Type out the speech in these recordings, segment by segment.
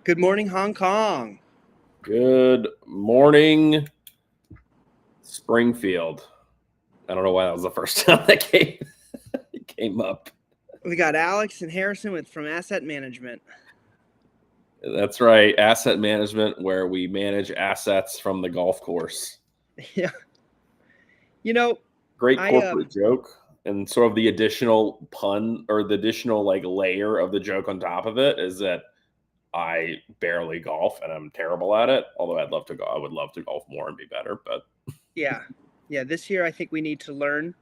Good morning, Hong Kong. Good morning, Springfield. I don't know why that was the first time that came up. We got Alex and Harrison from Asset Management. That's right, asset management, where we manage assets from the golf course. Yeah. You know, Great I corporate joke, and sort of the additional pun or the additional layer of the joke on top of it is that I barely golf and I'm terrible at it. Although I'd love to go, I would love to golf more and be better. But yeah. This year I think we need to learn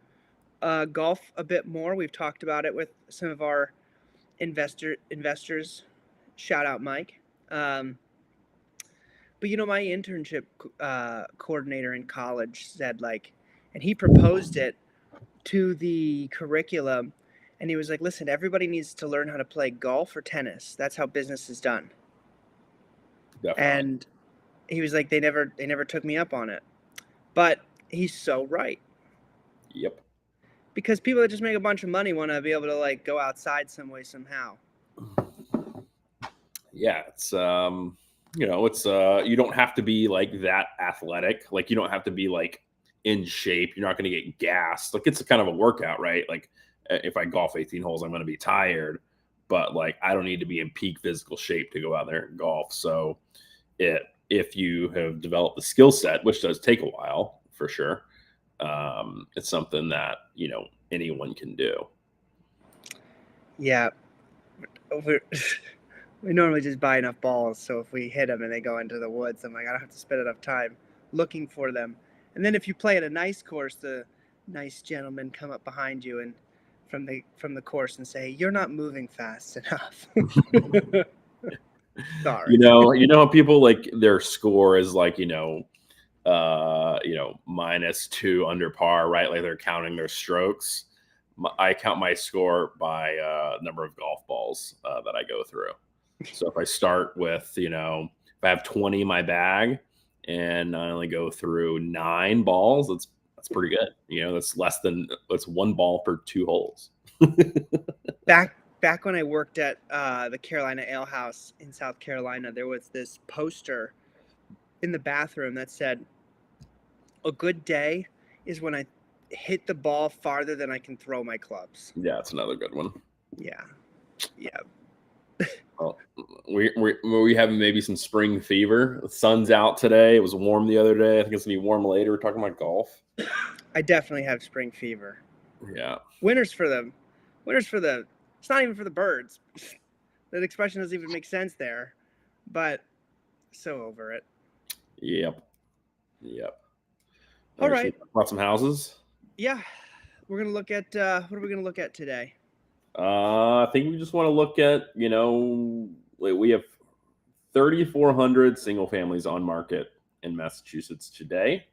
golf a bit more. We've talked about it with some of our investors. Shout out Mike. But my internship coordinator in college said and he proposed it to the curriculum, and he was like, "Listen, everybody needs to learn how to play golf or tennis. That's how business is done." definitely, And he was like, "They never took me up on it," but he's so right. yep. Because people that just make a bunch of money want to be able to go outside some way somehow. Yeah, it's it's you don't have to be that athletic. You don't have to be in shape. You're not going to get gassed. It's a kind of a workout, right? If I golf 18 holes, I'm going to be tired, but I don't need to be in peak physical shape to go out there and golf. So if you have developed the skill set, which does take a while for sure, it's something that anyone can do. Yeah. We normally just buy enough balls, so if we hit them and they go into the woods, I'm like, I don't have to spend enough time looking for them. And then if you play at a nice course, the nice gentlemen come up behind you and from the course and say, "You're not moving fast enough." Sorry. You know how people their score is -2 under par, right? Like they're counting their strokes. I count my score by number of golf balls that I go through. So if I start with, if I have 20 in my bag and I only go through 9 balls, that's pretty good. That's 1 ball per 2 holes. Back when I worked at the Carolina Ale House in South Carolina, there was this poster in the bathroom that said, "A good day is when I hit the ball farther than I can throw my clubs." Yeah, it's another good one. Yeah. Well, we have maybe some spring fever. The sun's out today. It was warm the other day. I think it's gonna be warm later. We're talking about golf. I definitely have spring fever. Yeah. Winter's for the. It's not even for the birds. That expression doesn't even make sense there, but so over it. Yep. All right. Bought some houses. Yeah, we're gonna look at what are we gonna look at today? I think we just want to look at we have 3,400 single families on market in Massachusetts today.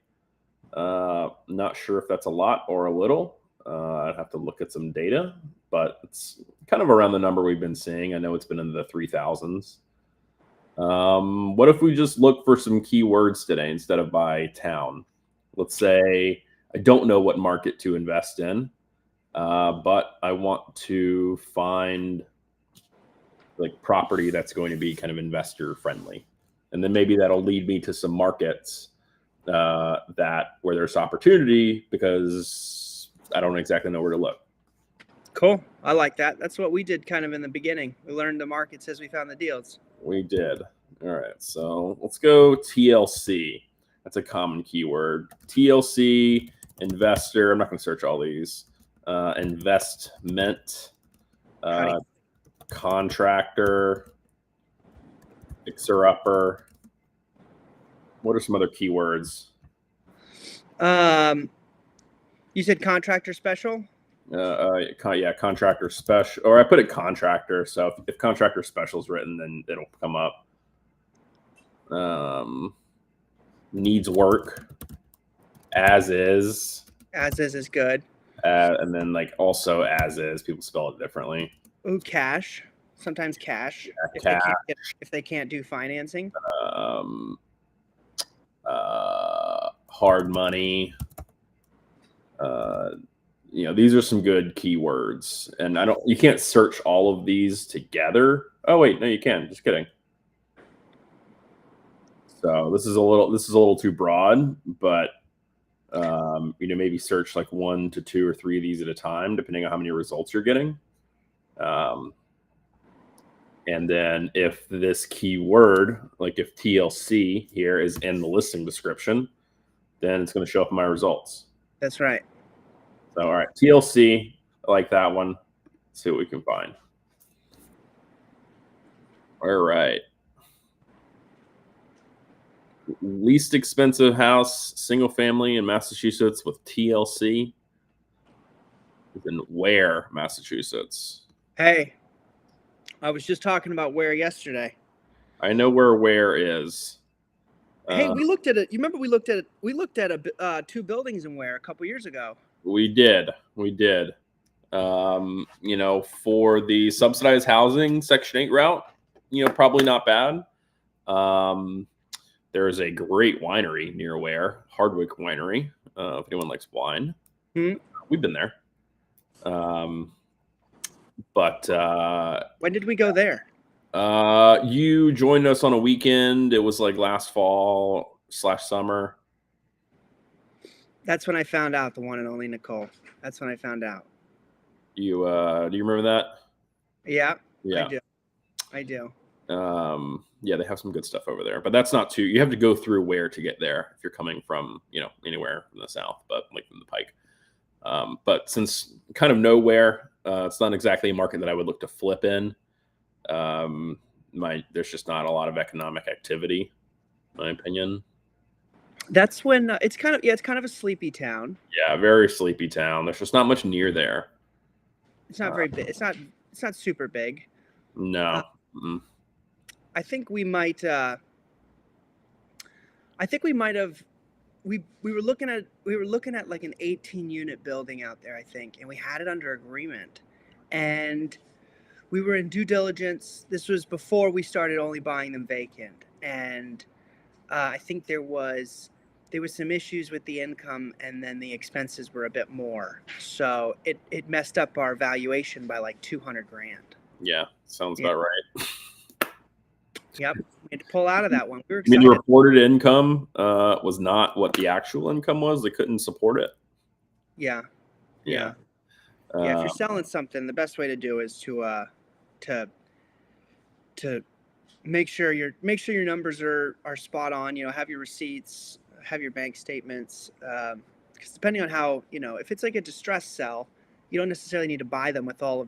Not sure if that's a lot or a little. I'd have to look at some data, but it's kind of around the number we've been seeing. I know it's been in the 3,000s. What if we just look for some keywords today instead of by town? Let's say I don't know what market to invest in, but I want to find property that's going to be kind of investor friendly. And then maybe that'll lead me to some markets that where there's opportunity because I don't exactly know where to look. Cool. I like that. That's what we did kind of in the beginning. We learned the markets as we found the deals. We did. All right. So let's go TLC. That's a common keyword. TLC, investor. I'm not going to search all these. Investment, contractor, fixer-upper. What are some other keywords? You said contractor special? Yeah, contractor special. Or I put it contractor. So if contractor special is written, then it'll come up. Needs work. As is. As is good. And then also as is. People spell it differently. Ooh, cash. Sometimes cash. Yeah, if they can't do financing. Hard money. these are some good keywords, and you can't search all of these together. Oh wait, no, you can. Just kidding. So this is a little too broad, but maybe search like 1 to 2 or 3 of these at a time, depending on how many results you're getting. And then if this keyword, like if TLC here is in the listing description, then it's going to show up in my results. That's right. So, all right, TLC, I like that one. Let's see what we can find. All right. Least expensive house, single family in Massachusetts with TLC is in Ware, Massachusetts. Hey, I was just talking about Ware yesterday. I know where Ware is. Hey, we looked at it. You remember we looked at 2 buildings in Ware a couple years ago. We did. For the subsidized housing Section 8 route, probably not bad. There is a great winery near Ware, Hardwick Winery. If anyone likes wine, we've been there. But when did we go there? You joined us on a weekend. It was like last fall/summer. That's when I found out, the one and only Nicole. That's when I found out. Do you remember that? Yeah. I do. Yeah, they have some good stuff over there, but that's not you have to go through Ware to get there if you're coming from, anywhere from the south, but like from the Pike. But since kind of nowhere, it's not exactly a market that I would look to flip in. There's just not a lot of economic activity, in my opinion. That's when it's kind of a sleepy town. Yeah, very sleepy town. There's just not much near there. It's not very big. It's not super big. No. I think we might have. We were looking at like an 18-unit building out there, I think, and we had it under agreement, and we were in due diligence. This was before we started only buying them vacant, and I think there was some issues with the income, and then the expenses were a bit more, so it messed up our valuation by like $200,000. Yeah, sounds about right. Yep, we had to pull out of that one. We were excited. I mean, the reported income was not what the actual income was. They couldn't support it. Yeah. If you're selling something, the best way to do is to make sure your numbers are spot on. Have your receipts, have your bank statements. Because depending on how, if it's like a distressed sell, you don't necessarily need to buy them with all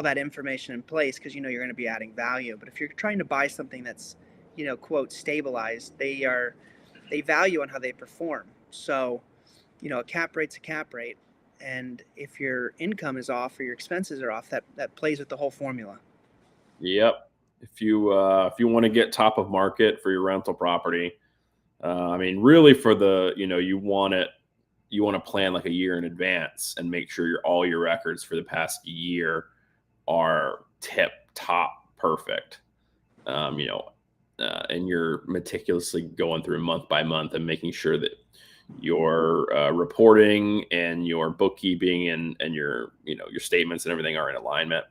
that information in place, because you're going to be adding value. But if you're trying to buy something that's, quote, stabilized, they value on how they perform. So, a cap rate's a cap rate, and if your income is off or your expenses are off, that plays with the whole formula. Yep. If you want to get top of market for your rental property, I mean, really for the, you want to plan like a year in advance and make sure all your records for the past year are tip top perfect. And you're meticulously going through month by month and making sure that your reporting and your bookkeeping and your statements and everything are in alignment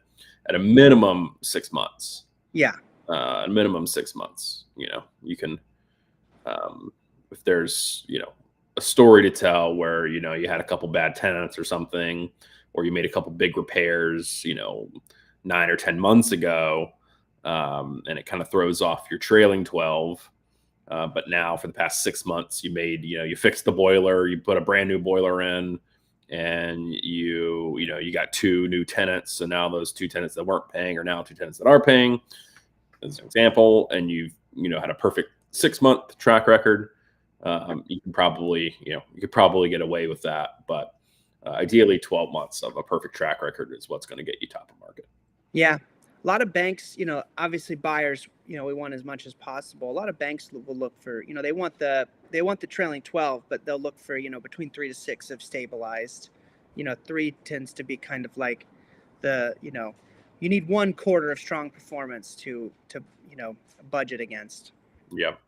at a minimum 6 months. Yeah. A minimum 6 months. You can, if there's, a story to tell where, you had a couple bad tenants or something, or you made a couple big repairs, 9 or 10 months ago, and it kind of throws off your trailing 12. But now for the past 6 months, you fixed the boiler, you put a brand new boiler in, and you got 2 new tenants. So now those 2 tenants that weren't paying are now 2 tenants that are paying, as an example, and you've, had a perfect 6-month track record. You could probably get away with that, but ideally 12 months of a perfect track record is what's going to get you top of market. Yeah. A lot of banks, obviously buyers, we want as much as possible. A lot of banks will look for, they want the trailing 12, but they'll look for, between 3 to 6 of stabilized. 3 tends to be kind of like the, you need 1 quarter of strong performance to budget against. Yep.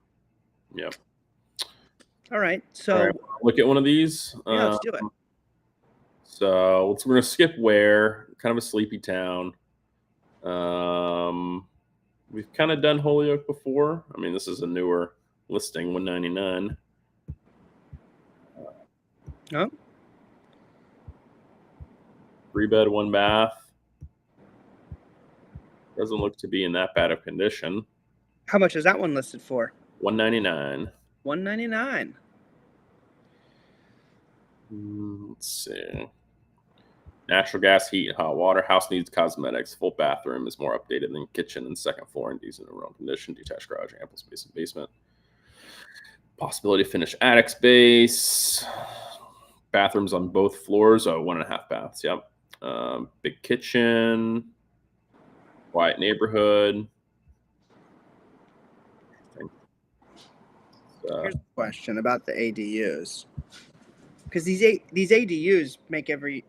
All right. So look at one of these. Yeah, let's do it. So we're going to skip Ware, kind of a sleepy town. We've kind of done Holyoke before. I mean, this is a newer listing, 199. Oh, 3-bed, 1-bath. Doesn't look to be in that bad of condition. how much is that one listed for? 199. $199. Let's see. Natural gas, heat, hot water. House needs cosmetics. Full bathroom is more updated than kitchen and second floor in decent and around condition. Detached garage, ample space in basement. Possibility to finish attic space. Bathrooms on both floors. 1.5 baths. Yep. Big kitchen. Quiet neighborhood. Here's a question about the ADUs, because these ADUs make a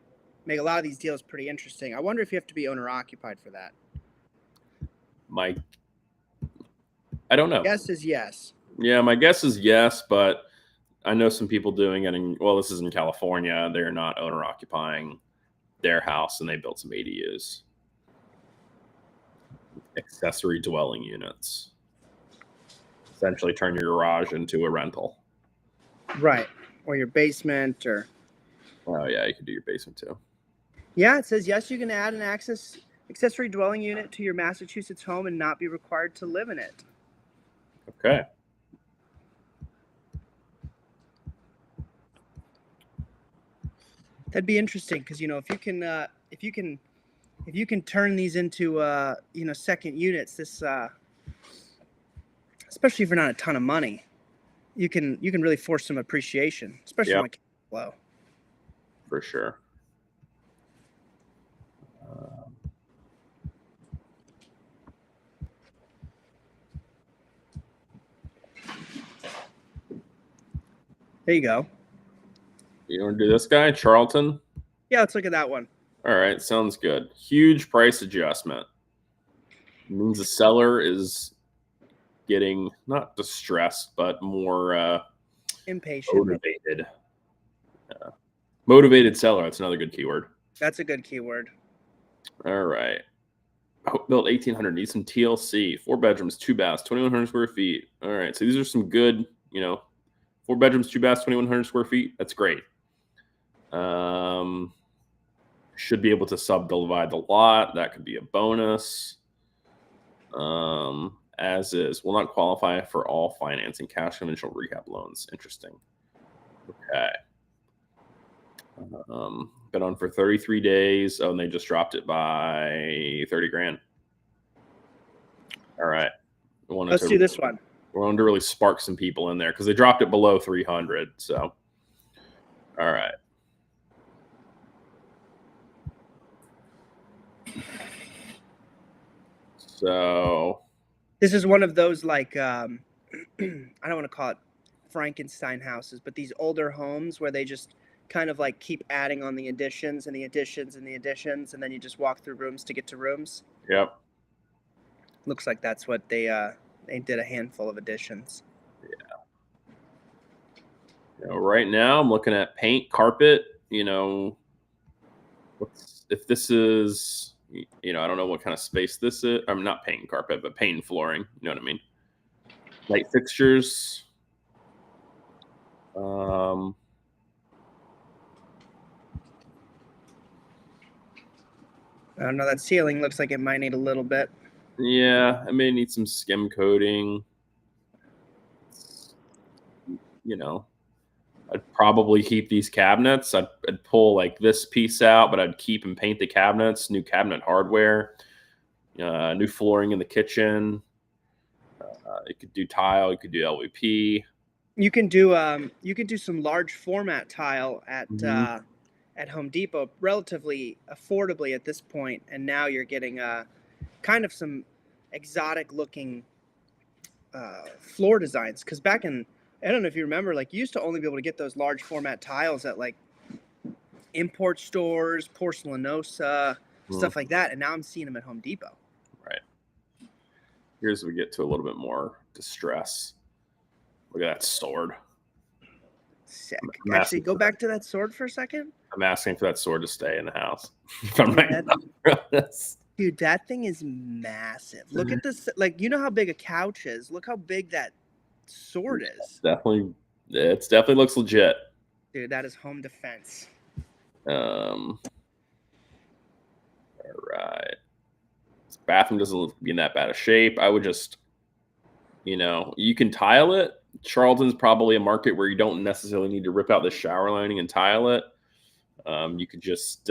lot of these deals pretty interesting. I wonder if you have to be owner occupied for that. I don't know. Guess is yes. Yeah, my guess is yes, but I know some people doing it this is in California. They're not owner occupying their house and they built some ADUs. Accessory dwelling units. Essentially turn your garage into a rental. Right. Or your basement or... Oh, yeah, you could do your basement too. Yeah, it says, yes, you can add an accessory dwelling unit to your Massachusetts home and not be required to live in it. Okay. That'd be interesting because, if you can turn these into, second units, this, especially for not a ton of money, you can really force some appreciation, especially on cash flow. For sure. There you go. You want to do this guy, Charlton? Yeah, let's look at that one. All right, sounds good. Huge price adjustment. It means the seller is getting not distressed, but more impatient. Motivated. Motivated seller. That's another good keyword. That's a good keyword. All right. Built 1800. Needs some TLC. 4 bedrooms, 2 baths, 2100 square feet. All right. So these are some good, 4 bedrooms, 2 baths, 2100 square feet. That's great. Should be able to subdivide the lot. That could be a bonus. As is, will not qualify for all financing, cash conventional rehab loans. Interesting. Okay. Been on for 33 days. Oh, and they just dropped it by 30 grand. All right. Let's do this one. We wanted to really spark some people in there because they dropped it below 300. So, all right. So this is one of those I don't want to call it Frankenstein houses, but these older homes where they just kind of keep adding on the additions and the additions and the additions, and then you just walk through rooms to get to rooms. Yep. Looks like that's what they did, a handful of additions. Yeah. Right now I'm looking at paint, carpet, if this is, I don't know what kind of space this is. I'm not paint and carpet, but paint and flooring. You know what I mean? Light fixtures. I don't know. That ceiling looks like it might need a little bit. Yeah, I may need some skim coating. I'd probably keep these cabinets. I'd pull this piece out, but I'd keep and paint the cabinets, new cabinet hardware, new flooring in the kitchen. You could do tile, you could do LVP. You can do some large format tile at Home Depot relatively affordably at this point, and now you're getting kind of some exotic looking floor designs, because back in, I don't know if you remember, you used to only be able to get those large format tiles at import stores, Porcelanosa, stuff like that, and now I'm seeing them at Home Depot. Right. Here's we get to a little bit more distress. Look at that sword. Sick. Actually, go back to that sword for a second. I'm asking for that sword to stay in the house. If I'm right That- about this. Dude, that thing is massive. Look at this. Like, you know how big a couch is. Look how big that sword is. It definitely looks legit. Dude, that is home defense. All right. This bathroom doesn't look to be in that bad of shape. I would just, you can tile it. Charlton's probably a market where you don't necessarily need to rip out the shower lining and tile it. You could just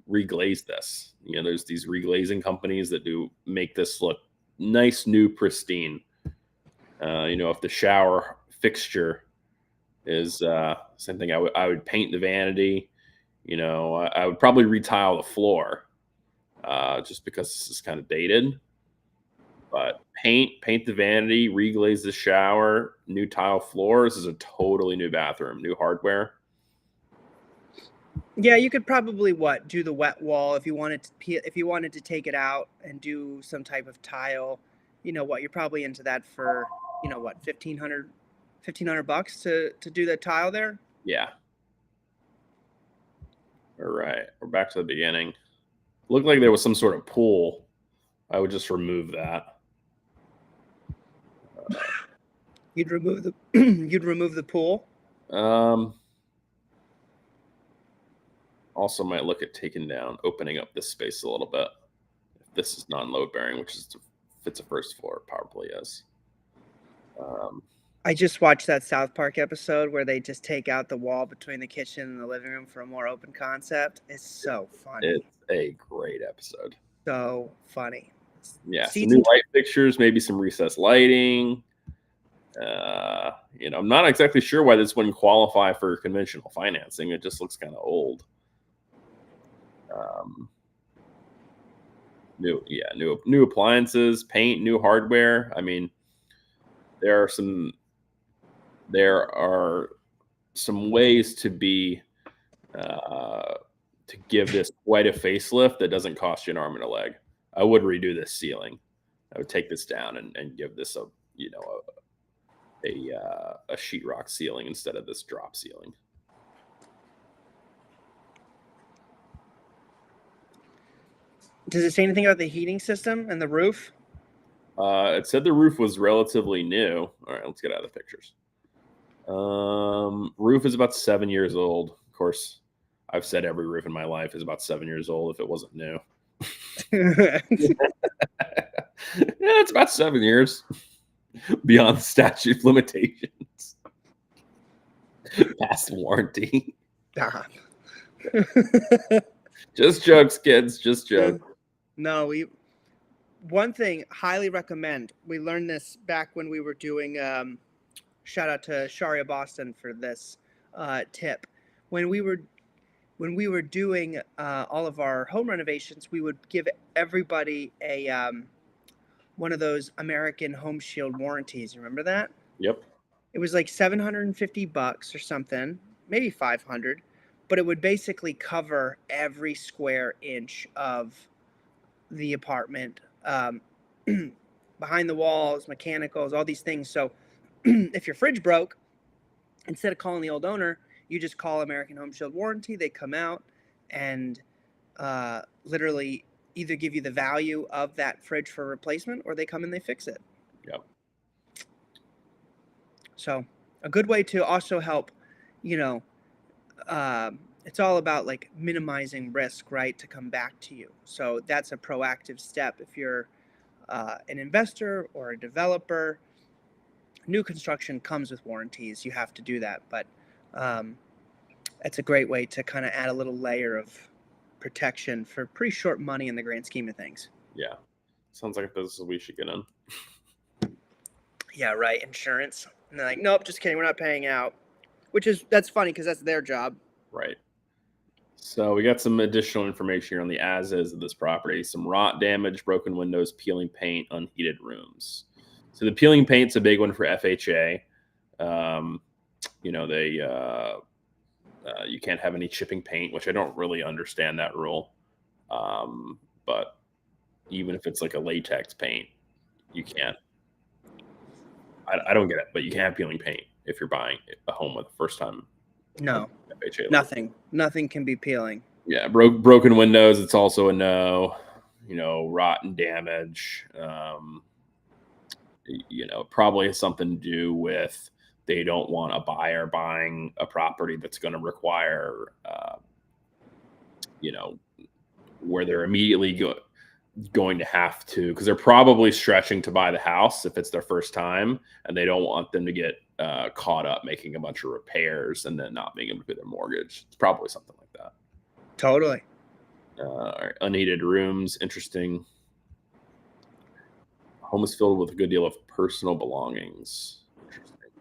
reglaze this. There's these reglazing companies that do make this look nice, new, pristine. If the shower fixture is same thing, I would paint the vanity. I would probably retile the floor, just because this is kind of dated. But paint the vanity, reglaze the shower, new tile floor. This is a totally new bathroom, new hardware. Yeah, you could probably do the wet wall if you wanted to take it out and do some type of tile. You're probably into that for $1,500 to do the tile there. Yeah. All right, we're back to the beginning. Looked like there was some sort of pool. I would just remove that. You'd remove the pool. Also might look at opening up this space a little bit. If this is non-load bearing, which is if it's a first floor, probably is. I just watched that South Park episode where they just take out the wall between the kitchen and the living room for a more open concept. It's so funny. It's a great episode. So funny. Yeah, some new light fixtures, maybe some recessed lighting. I'm not exactly sure why this wouldn't qualify for conventional financing. It just looks kind of old. New appliances, paint, new hardware. I mean, there are some ways to give this quite a facelift that doesn't cost you an arm and a leg. I would redo this ceiling. I would take this down and give this a sheetrock ceiling instead of this drop ceiling. Does it say anything about the heating system and the roof? It said the roof was relatively new. All right, let's get out of the pictures. Roof is about 7 years old. Of course, I've said every roof in my life is about 7 years old if it wasn't new. Yeah, it's about 7 years beyond the statute of limitations. Past warranty. Stop. Just jokes, kids. Just jokes. No, one thing, highly recommend. We learned this back when we were doing, shout out to Sharia Boston for this tip. When we were doing all of our home renovations, we would give everybody a one of those American Home Shield warranties. You remember that? Yep. It was like $750 or something, maybe 500, but it would basically cover every square inch of the apartment, behind the walls, mechanicals, all these things. So if your fridge broke, instead of calling the old owner, you just call American Home Shield Warranty. They come out and literally either give you the value of that fridge for replacement, or they come and they fix it. Yep. So a good way to also help, it's all about like minimizing risk, right, to come back to you. So that's a proactive step. If you're an investor or a developer, new construction comes with warranties. You have to do that. But that's a great way to kind of add a little layer of protection for pretty short money in the grand scheme of things. Yeah. Sounds like a business we should get in. Yeah, right. Insurance. And they're like, nope, just kidding. We're not paying out. That's funny because that's their job. Right. So we got some additional information here on the as-is of this property. Some rot damage, broken windows, peeling paint, unheated rooms. So the peeling paint's a big one for FHA. You can't have any chipping paint, which I don't really understand that rule. But even if it's like a latex paint, you can't. I don't get it, but you can't have peeling paint if you're buying a home with the first time. No. Nothing. Nothing can be peeling. Yeah, broken windows. It's also a no. Rotten damage. Probably has something to do with they don't want a buyer buying a property that's going to require, where they're immediately going to have to, because they're probably stretching to buy the house if it's their first time, and they don't want them to get caught up making a bunch of repairs and then not being able to pay their mortgage. It's probably something like that. Totally. Unheated rooms, interesting. Home is filled with a good deal of personal belongings. Interesting.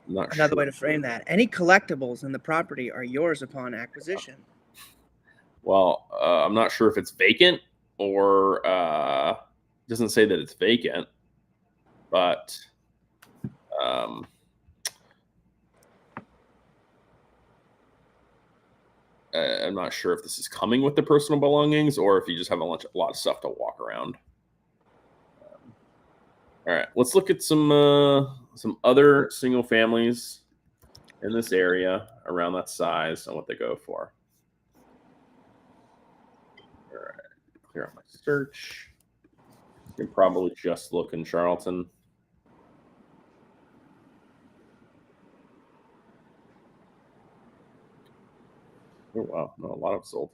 Not Another sure. way to frame that: any collectibles in the property are yours upon acquisition. Well, I'm not sure if it's vacant or it doesn't say that it's vacant, but I'm not sure if this is coming with the personal belongings or if you just have a lot of stuff to walk around. All right, let's look at some other single families in this area around that size and what they go for. All right, clear out my search. You can probably just look in Charlton. Oh wow, no, a lot of sold.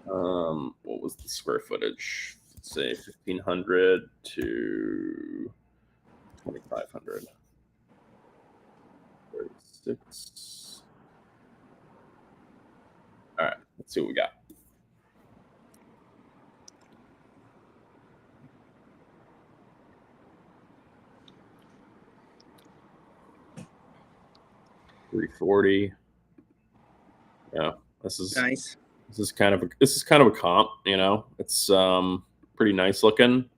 What was the square footage? Let's say 1,500 to 2,500. 36. All right, let's see what we got. $340. Yeah, this is Nice. This is kind of a comp. It's pretty nice looking.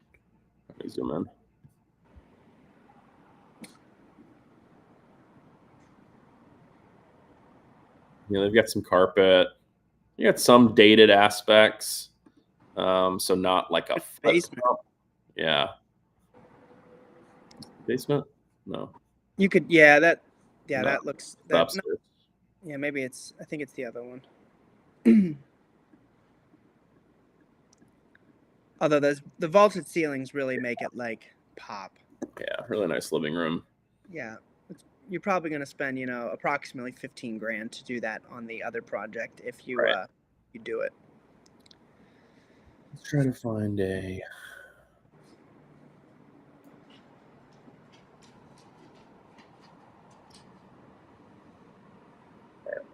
Let me zoom in. They've got some carpet. You got some dated aspects. So not like a basement. Comp. Yeah. Basement? No. You could, yeah, that No, looks upstairs. yeah, maybe I think it's the other one. Although the vaulted ceilings really make it like pop. Yeah, really nice living room. Yeah, you're probably going to spend approximately 15 grand to do that on the other project if you Right. you do it. Let's try to find a.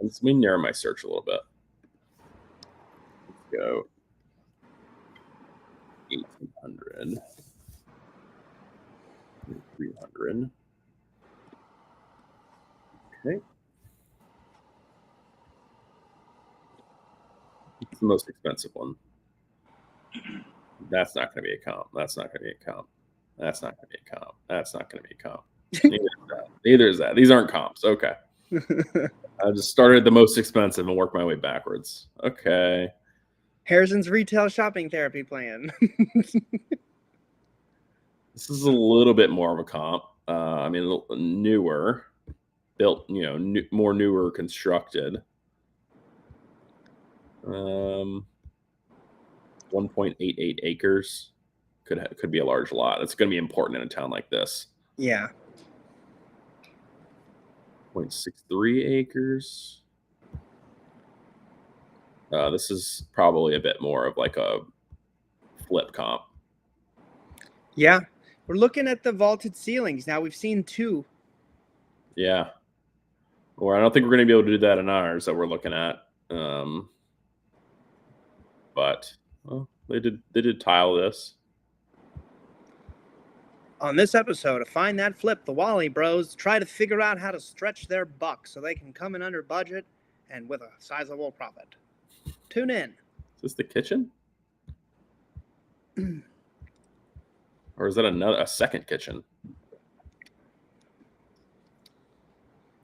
Let me narrow my search a little bit. Let's go 1,800, 300. Okay. It's the most expensive one. That's not going to be a comp. That's not going to be a comp. That's not going to be a comp. That's not going to be a comp. Neither is that. These aren't comps. Okay. I just started at the most expensive and worked my way backwards. Okay. Harrison's retail shopping therapy plan. This is a little bit more of a comp. I mean, a little newer, built, more newer constructed. 1.88 acres could be a large lot. It's going to be important in a town like this. Yeah. 0.63 acres. This is probably a bit more of like a flip comp. Yeah. We're looking at the vaulted ceilings. Now we've seen two. Yeah. Or I don't think we're going to be able to do that in ours that we're looking at. But they did tile this. On this episode of Find That Flip, the Wally Bros try to figure out how to stretch their buck so they can come in under budget and with a sizable profit. Tune in. Is this the kitchen? Or is that a second kitchen?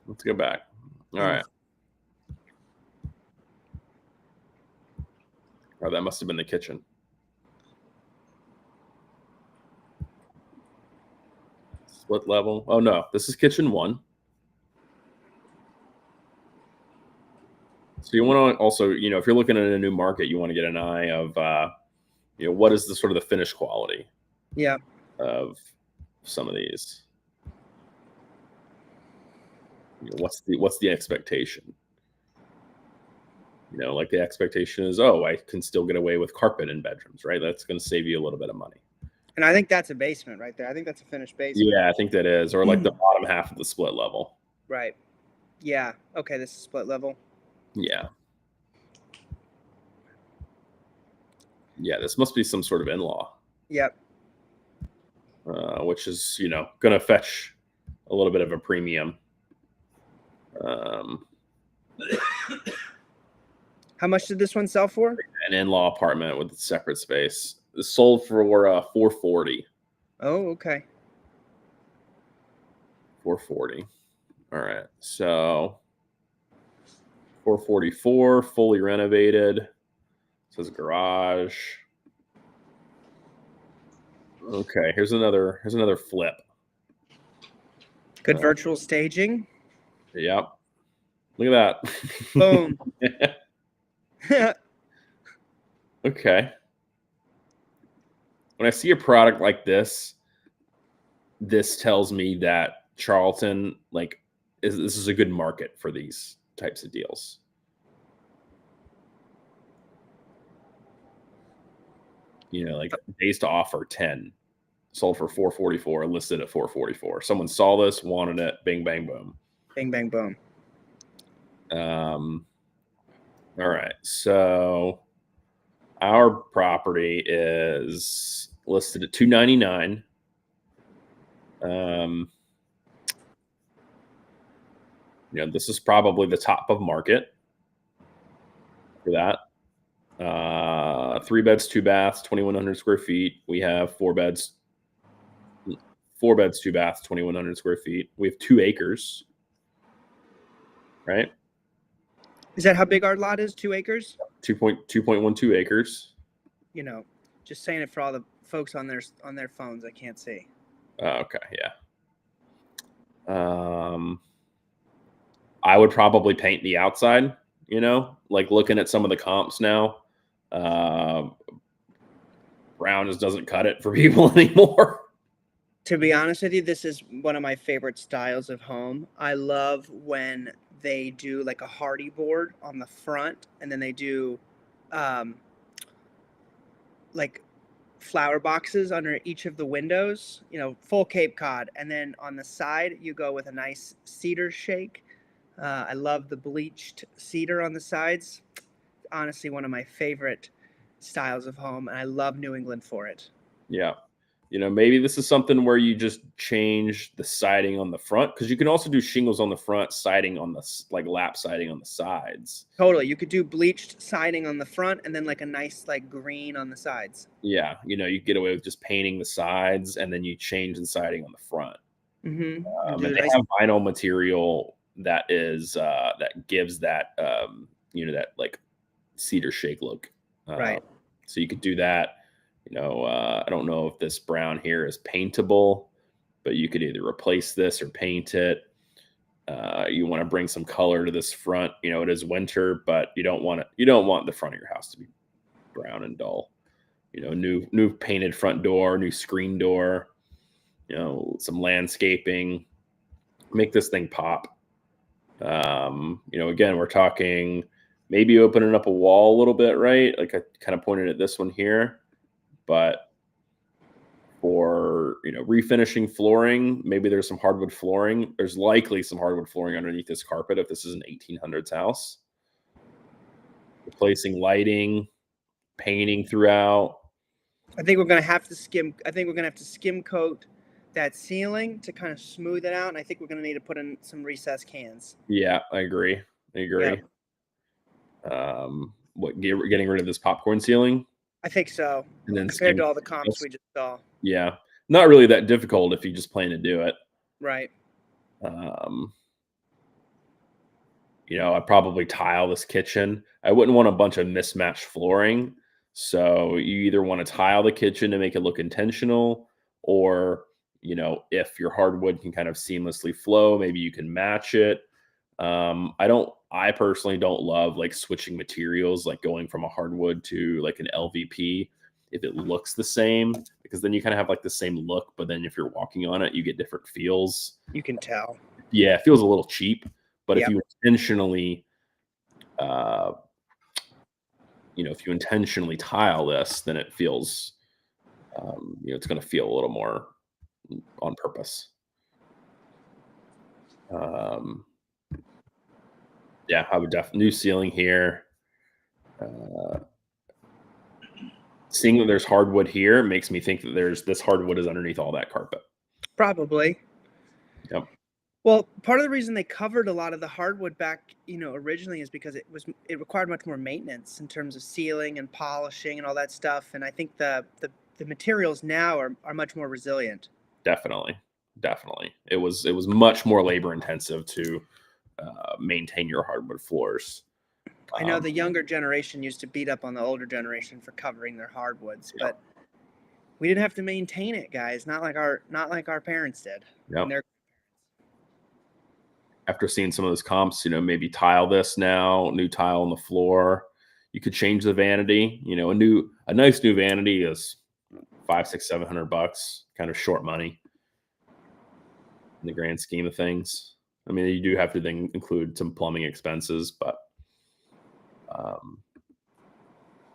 Let's go back. All right. Oh, that must have been the kitchen. split level. Oh no, this is kitchen 1. So you want to also, if you're looking at a new market, you want to get an eye of, what is the sort of the finish quality Yeah. of some of these. What's the expectation? Like the expectation is, oh, I can still get away with carpet in bedrooms, right? That's going to save you a little bit of money. And I think that's a basement right there. I think that's a finished basement. Yeah, I think that is, or like the bottom half of the split level. Right. Yeah. Okay, this is split level. Yeah. Yeah, this must be some sort of in-law. Yep. Which is, going to fetch a little bit of a premium. How much did this one sell for? An in-law apartment with a separate space. This sold for $440. Oh, okay. $440. All right, so $444, fully renovated. It says garage. Okay, here's another flip. Good virtual staging. Yep. Look at that. Boom. Okay. When I see a product like this tells me that Charlton, this is a good market for these types of deals. Like days to offer 10, sold for $444, listed at $444. Someone saw this, wanted it, bing, bang, boom. Bing, bang, boom. All right. So our property is listed at $299. This is probably the top of market for that. 3 beds, 2 baths, 2,100 square feet. We have 4 beds, 2 baths, 2,100 square feet. We have 2 acres, right? Is that how big our lot is? 2 acres? 2.12 acres. Just saying it for all the folks on their phones. I can't see. Okay, yeah. I would probably paint the outside. Like looking at some of the comps now, brown just doesn't cut it for people anymore. To be honest with you, this is one of my favorite styles of home. I love when they do like a hardy board on the front, and then they do like flower boxes under each of the windows, full Cape Cod. And then on the side, you go with a nice cedar shake. I love the bleached cedar on the sides. Honestly, one of my favorite styles of home, and I love New England for it. Yeah. Maybe this is something where you just change the siding on the front, because you can also do shingles on the front, siding on the lap siding on the sides. Totally. You could do bleached siding on the front and then like a nice green on the sides. Yeah. You get away with just painting the sides and then you change the siding on the front. Mm-hmm. And they have vinyl material that is that gives that that cedar shake look. Right. So you could do that. I don't know if this brown here is paintable, but you could either replace this or paint it. You want to bring some color to this front. It is winter, but you don't want the front of your house to be brown and dull. New painted front door, new screen door, some landscaping, make this thing pop. Again, we're talking maybe opening up a wall a little bit, right? Like I kind of pointed at this one here. But for, refinishing flooring, maybe there's some hardwood flooring. There's likely some hardwood flooring underneath this carpet if this is an 1800s house. Replacing lighting, painting throughout. I think we're going to have to skim coat that ceiling to kind of smooth it out. And I think we're going to need to put in some recessed cans. Yeah, I agree. Yeah. Getting rid of this popcorn ceiling? I think so. And then compared to all the comps we just saw. Yeah. Not really that difficult if you just plan to do it. Right. I'd probably tile this kitchen. I wouldn't want a bunch of mismatched flooring. So you either want to tile the kitchen to make it look intentional, or, if your hardwood can kind of seamlessly flow, maybe you can match it. I personally don't love like switching materials, like going from a hardwood to like an LVP if it looks the same, because then you kind of have like the same look, but then if you're walking on it, you get different feels. You can tell. Yeah, it feels a little cheap, but Yep. if you intentionally if you intentionally tile this, then it feels it's going to feel a little more on purpose. Yeah, I would definitely new ceiling here. Seeing that there's hardwood here makes me think that this hardwood is underneath all that carpet. Probably. Yep. Well, part of the reason they covered a lot of the hardwood back, originally is because it required much more maintenance in terms of sealing and polishing and all that stuff. And I think the materials now are much more resilient. Definitely. It was much more labor intensive to maintain your hardwood floors. I know the younger generation used to beat up on the older generation for covering their hardwoods, but we didn't have to maintain it, guys. Not like our parents did. Yep. After seeing some of those comps, maybe tile this now, new tile on the floor. You could change the vanity. A nice new vanity is $500, $600, $700, kind of short money in the grand scheme of things. I mean, you do have to then include some plumbing expenses, but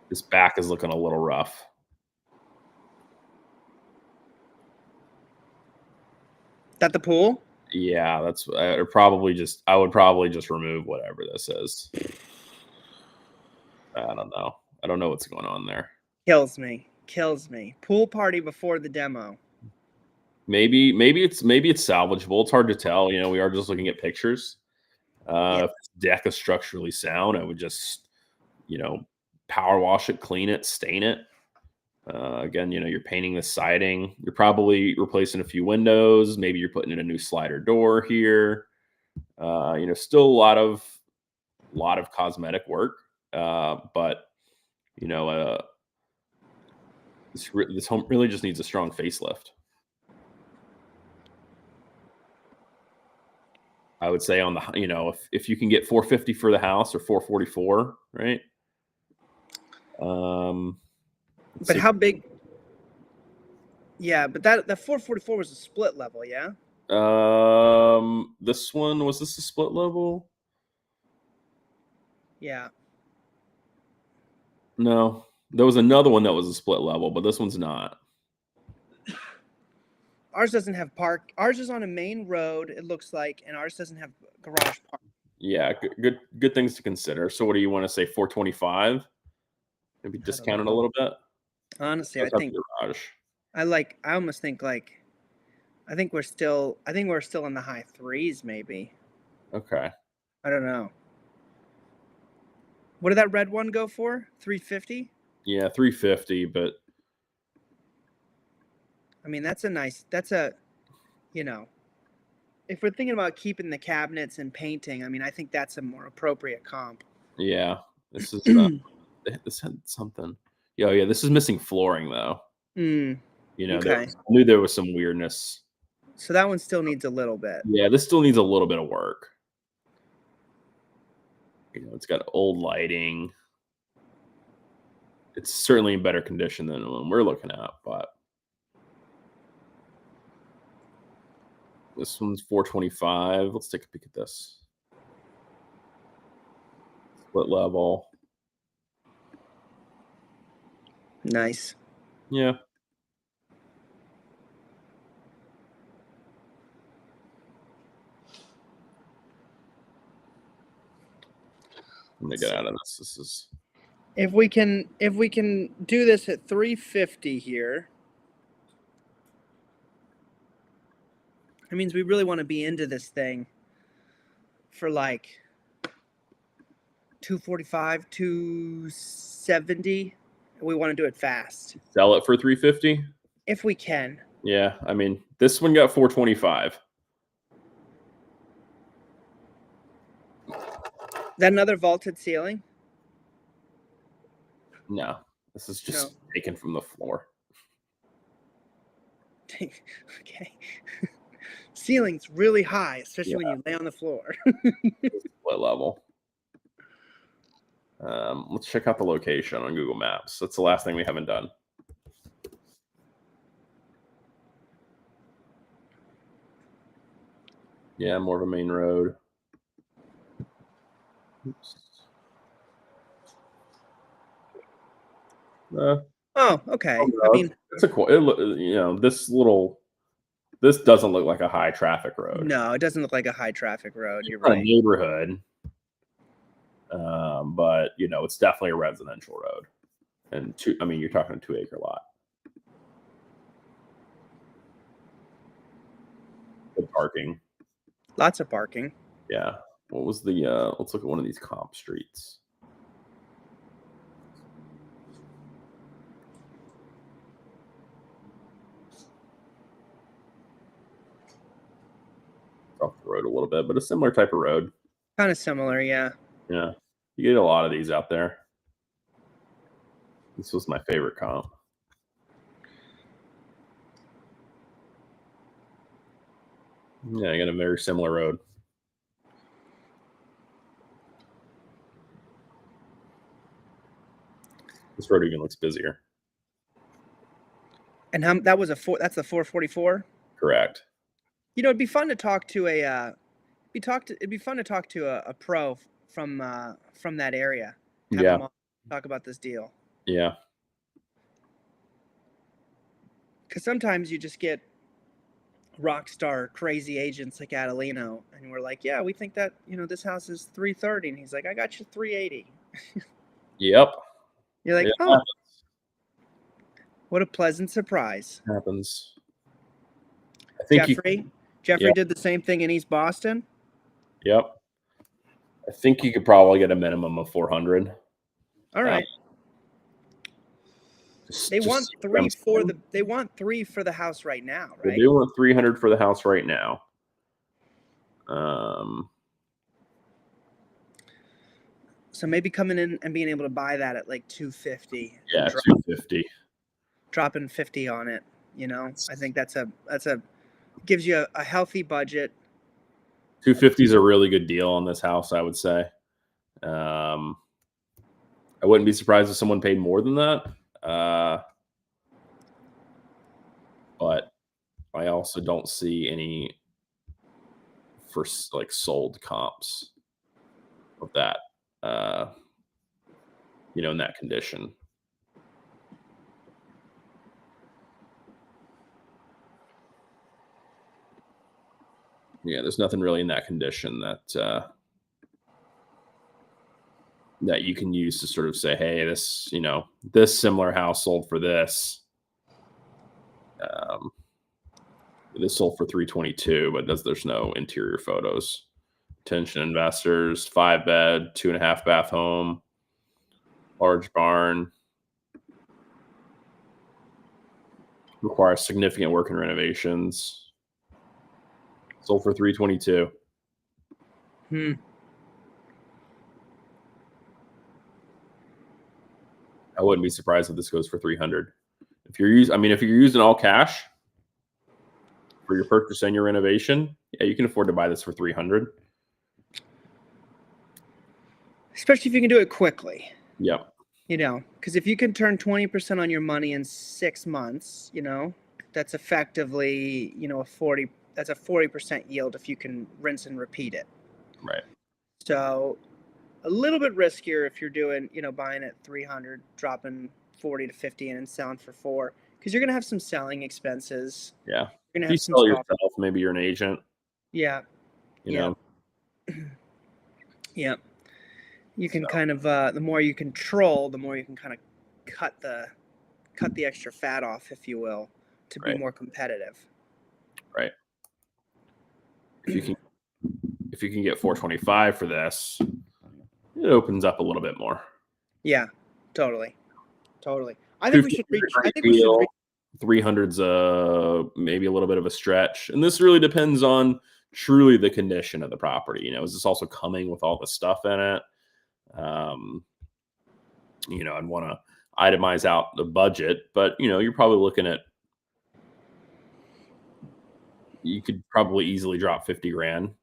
this back is looking a little rough. That the pool? Yeah, I would probably just remove whatever this is. I don't know. I don't know what's going on there. Kills me. Pool party before the demo. Maybe it's salvageable. It's hard to tell. We are just looking at pictures. If the deck is structurally sound, I would just, power wash it, clean it, stain it. Again, you're painting the siding. You're probably replacing a few windows. Maybe you're putting in a new slider door here. Still a lot of cosmetic work. But this home really just needs a strong facelift. I would say on the, if you can get 450 for the house or 444, right? But how big? Yeah, but that 444 was a split level, yeah? Was this a split level? Yeah. No, there was another one that was a split level, but this one's not. Ours doesn't have park. Ours is on a main road, it looks like, and ours doesn't have garage park. Yeah, good things to consider. So what do you want to say, 425? Maybe discount it a little bit? Honestly, I think garage. I almost think I think we're still in the high threes, maybe. Okay. I don't know. What did that red one go for? 350? Yeah, 350, but I mean, if we're thinking about keeping the cabinets and painting, I mean, I think that's a more appropriate comp. Yeah, this is this had something. Yeah, this is missing flooring though. Okay. I knew there was some weirdness. So that one still needs a little bit. Yeah, this still needs a little bit of work. It's got old lighting. It's certainly in better condition than the one we're looking at, but this one's 425. Let's take a peek at this. Split level. Nice. Yeah. Let me get out of this. This is if we can do this at 350 here. That means we really want to be into this thing for like 245, 270. We want to do it fast. Sell it for 350 if we can. Yeah, I mean, this one got 425. That another vaulted ceiling? No, this is just taken from the floor. Okay. Ceiling's really high, especially Yeah. when you lay on the floor. Split level. Let's check out the location on Google Maps. That's the last thing we haven't done. Yeah, more of a main road. Oops. Oh, okay. I no, mean, it's this doesn't look like a high traffic road. no, it doesn't look like a high traffic road. You're It's not a right. neighborhood, but it's definitely a residential road. And you're talking a 2-acre lot. Good parking. Lots of parking. Yeah. What was the? Let's look at one of these comp streets. Off the road a little bit, but a similar type of road. Kind of similar, yeah. Yeah, you get a lot of these out there. This was my favorite comp. Yeah, I got a very similar road. This road even looks busier. And that was that's the 444. Correct. It'd be fun to talk to it'd be fun to talk to a pro from that area. Have Yeah. them on, talk about this deal. Yeah. Because sometimes you just get rock star crazy agents like Adelino, and we're like, yeah, we think that this house is 330, and he's like, I got you 380. Yep. You're like, It oh, what a pleasant surprise. happens. I think Jeffrey did the same thing in East Boston. Yep. I think you could probably get a minimum of 400. All right. They want 3 for the house right now, right? They do want 300 for the house right now. So maybe coming in and being able to buy that at like 250. Yeah, 250. Dropping 50 on it. I think that's a gives you a healthy budget. 250 is a really good deal on this house, I would say. I wouldn't be surprised if someone paid more than that. But I also don't see any for like sold comps of that, in that condition. Yeah, there's nothing really in that condition that you can use to sort of say, hey, this similar house sold for this. This sold for 322, but there's no interior photos. Attention investors, 5-bed, 2.5 bath home, large barn. Requires significant work and renovations. Sold for 322. I wouldn't be surprised if this goes for 300. If you're using all cash for your purchase and your renovation, yeah, you can afford to buy this for 300. Especially if you can do it quickly. Yep. Because if you can turn 20% on your money in 6 months, that's effectively, that's a 40% yield if you can rinse and repeat it. Right. So a little bit riskier if you're doing, buying at 300, dropping 40 to 50 in and selling for 4, because you're going to have some selling expenses. Yeah. You're going to have you some sell yourself, maybe you're an agent. Yeah. Know. Yeah. You can kind of the more you control, the more you can kind of cut the extra fat off, if you will, to be more competitive. Right. If you can get 425 for this, it opens up a little bit more. Yeah, totally. I think we should reach. 300's maybe a little bit of a stretch, and this really depends on truly the condition of the property. Is this also coming with all the stuff in it? I'd want to itemize out the budget, but you're probably looking at you could probably easily drop 50 grand,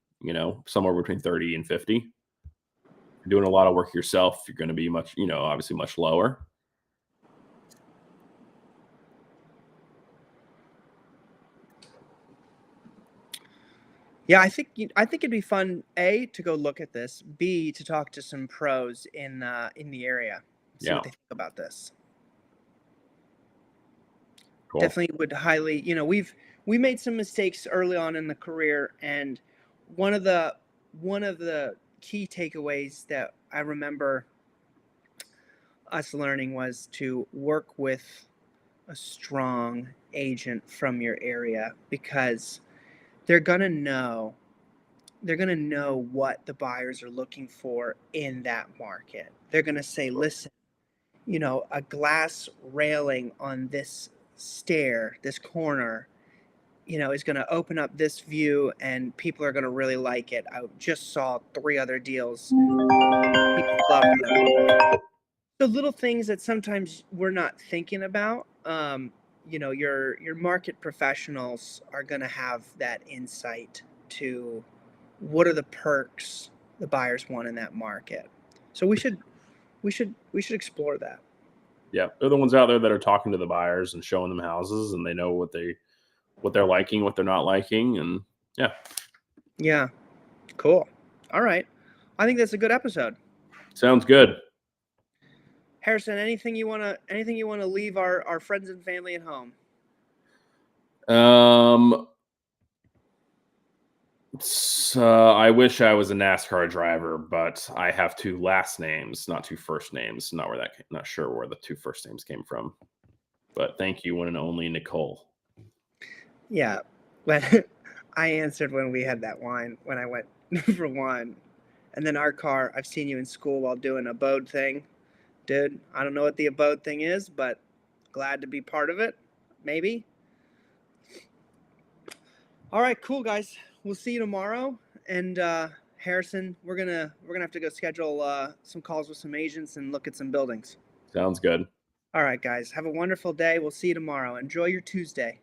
somewhere between 30 and 50. If you're doing a lot of work yourself, you're going to be much, obviously much lower. Yeah, I think it'd be fun, A, to go look at this, B, to talk to some pros in the area, see Yeah. what they think about this. Cool. Definitely would highly, we made some mistakes early on in the career, and one of the key takeaways that I remember us learning was to work with a strong agent from your area, because they're gonna know they're going to know what the buyers are looking for in that market. They're going to say, listen, a glass railing on this stair, this corner, is going to open up this view, and people are going to really like it. I just saw 3 other deals. People love them. The little things that sometimes we're not thinking about. Your market professionals are going to have that insight to what are the perks the buyers want in that market. So we should explore that. Yeah, they're the ones out there that are talking to the buyers and showing them houses, and they know what they're liking, what they're not liking, and yeah. Yeah. Cool. All right. I think that's a good episode. Sounds good. Harrison, anything you want to leave our friends and family at home? I wish I was a NASCAR driver, but I have 2 last names, not 2 first names. Not sure where the 2 first names came from. But thank you, one and only Nicole. Yeah. When I answered when we had that wine, when I went for wine. And then our car, I've seen you in school while doing a abode thing. Dude, I don't know what the abode thing is, but glad to be part of it. Maybe. All right, cool guys. We'll see you tomorrow. And Harrison, we're gonna have to go schedule some calls with some agents and look at some buildings. Sounds good. All right, guys. Have a wonderful day. We'll see you tomorrow. Enjoy your Tuesday.